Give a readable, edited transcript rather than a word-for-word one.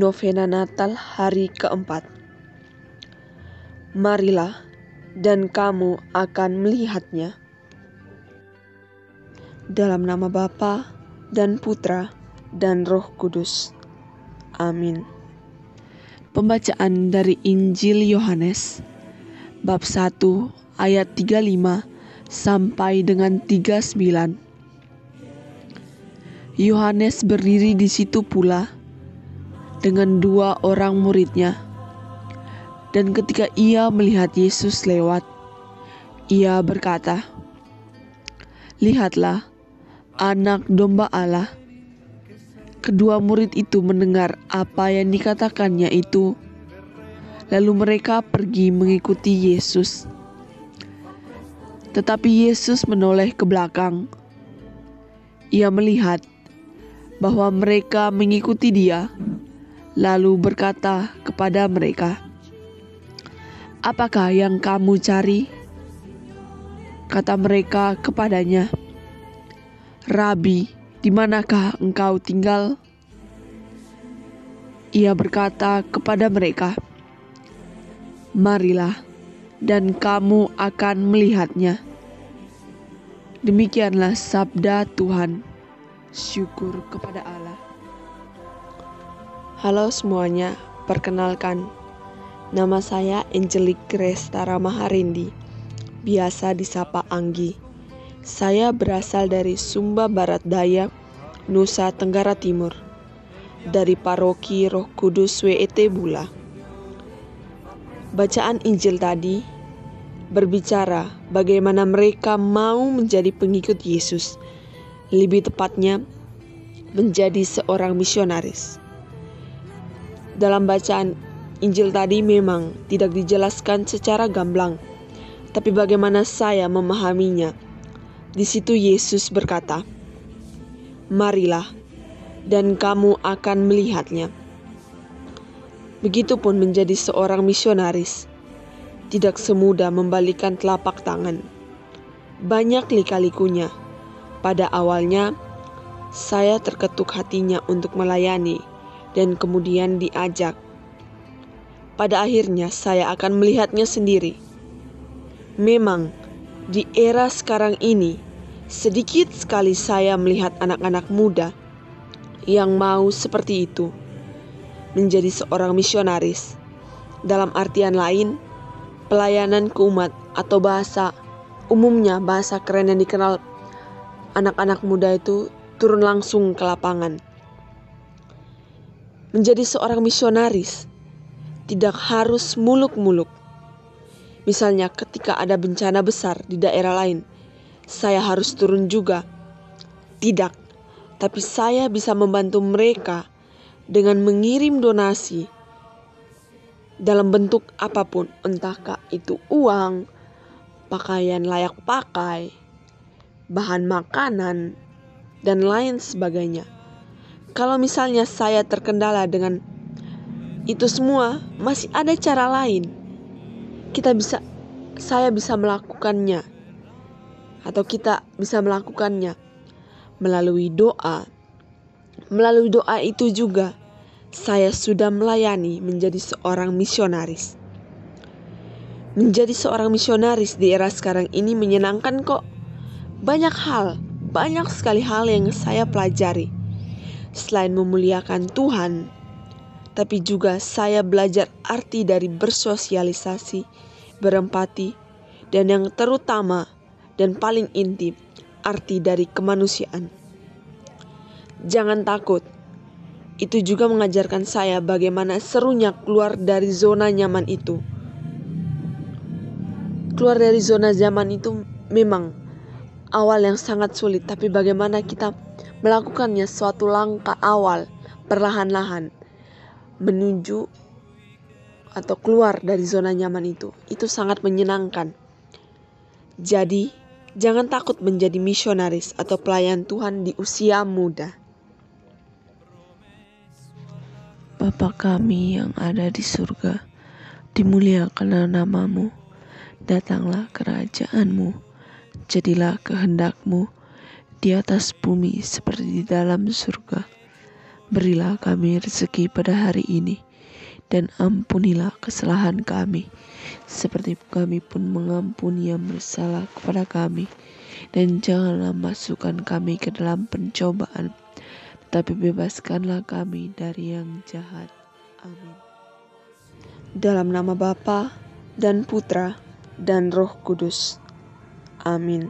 Novena Natal hari keempat. Marilah dan kamu akan melihatnya. Dalam nama Bapa dan Putra dan Roh Kudus. Amin. Pembacaan dari Injil Yohanes bab 1 ayat 35 sampai dengan 39. Yohanes berdiri di situ pula dengan 2 orang muridnya. Dan ketika ia melihat Yesus lewat, ia berkata, "Lihatlah, anak domba Allah." Kedua murid itu mendengar apa yang dikatakannya itu, lalu mereka pergi mengikuti Yesus. Tetapi Yesus menoleh ke belakang. Ia melihat bahwa mereka mengikuti Dia, lalu berkata kepada mereka, "Apakah yang kamu cari?" Kata mereka kepadanya, "Rabi, di manakah engkau tinggal?" Ia berkata kepada mereka, "Marilah, dan kamu akan melihatnya." Demikianlah sabda Tuhan. Syukur kepada Allah. Halo semuanya, perkenalkan, nama saya Angelic Restara Maharindi, biasa disapa Anggi. Saya berasal dari Sumba Barat Daya, Nusa Tenggara Timur, dari Paroki Roh Kudus WET Bula. Bacaan Injil tadi berbicara bagaimana mereka mau menjadi pengikut Yesus, lebih tepatnya menjadi seorang misionaris. Dalam bacaan Injil tadi memang tidak dijelaskan secara gamblang, tapi bagaimana saya memahaminya. Di situ Yesus berkata, "Marilah, dan kamu akan melihatnya." Begitupun menjadi seorang misionaris, tidak semudah membalikan telapak tangan. Banyak lika-likunya. Pada awalnya, saya terketuk hatinya untuk melayani, dan kemudian diajak. Pada akhirnya saya akan melihatnya sendiri. Memang di era sekarang ini sedikit sekali saya melihat anak-anak muda yang mau seperti itu, menjadi seorang misionaris. Dalam artian lain, pelayanan ke umat atau bahasa umumnya, bahasa keren yang dikenal anak-anak muda itu turun langsung ke lapangan. Menjadi seorang misionaris tidak harus muluk-muluk. Misalnya ketika ada bencana besar di daerah lain, saya harus turun juga. Tidak, tapi saya bisa membantu mereka dengan mengirim donasi dalam bentuk apapun, entahkah itu uang, pakaian layak pakai, bahan makanan, dan lain sebagainya. Kalau misalnya saya terkendala dengan itu semua, masih ada cara lain. Saya bisa melakukannya, atau kita bisa melakukannya melalui doa. Melalui doa itu juga saya sudah melayani menjadi seorang misionaris. Menjadi seorang misionaris di era sekarang ini menyenangkan kok. Banyak sekali hal yang saya pelajari. Selain memuliakan Tuhan, tapi juga saya belajar arti dari bersosialisasi, berempati, dan yang terutama dan paling inti, arti dari kemanusiaan. Jangan takut. Itu juga mengajarkan saya bagaimana serunya keluar dari zona nyaman itu. Keluar dari zona nyaman itu memang awal yang sangat sulit, tapi bagaimana kita melakukannya suatu langkah awal, perlahan-lahan menuju atau keluar dari zona nyaman itu sangat menyenangkan. Jadi, jangan takut menjadi misionaris atau pelayan Tuhan di usia muda. Bapa kami yang ada di surga, dimuliakanlah namamu, datanglah kerajaanmu, jadilah kehendak-Mu di atas bumi seperti di dalam surga. Berilah kami rezeki pada hari ini, dan ampunilah kesalahan kami, seperti kami pun mengampuni yang bersalah kepada kami. Dan janganlah masukkan kami ke dalam pencobaan, tetapi bebaskanlah kami dari yang jahat. Amin. Dalam nama Bapa dan Putra dan Roh Kudus. Amin.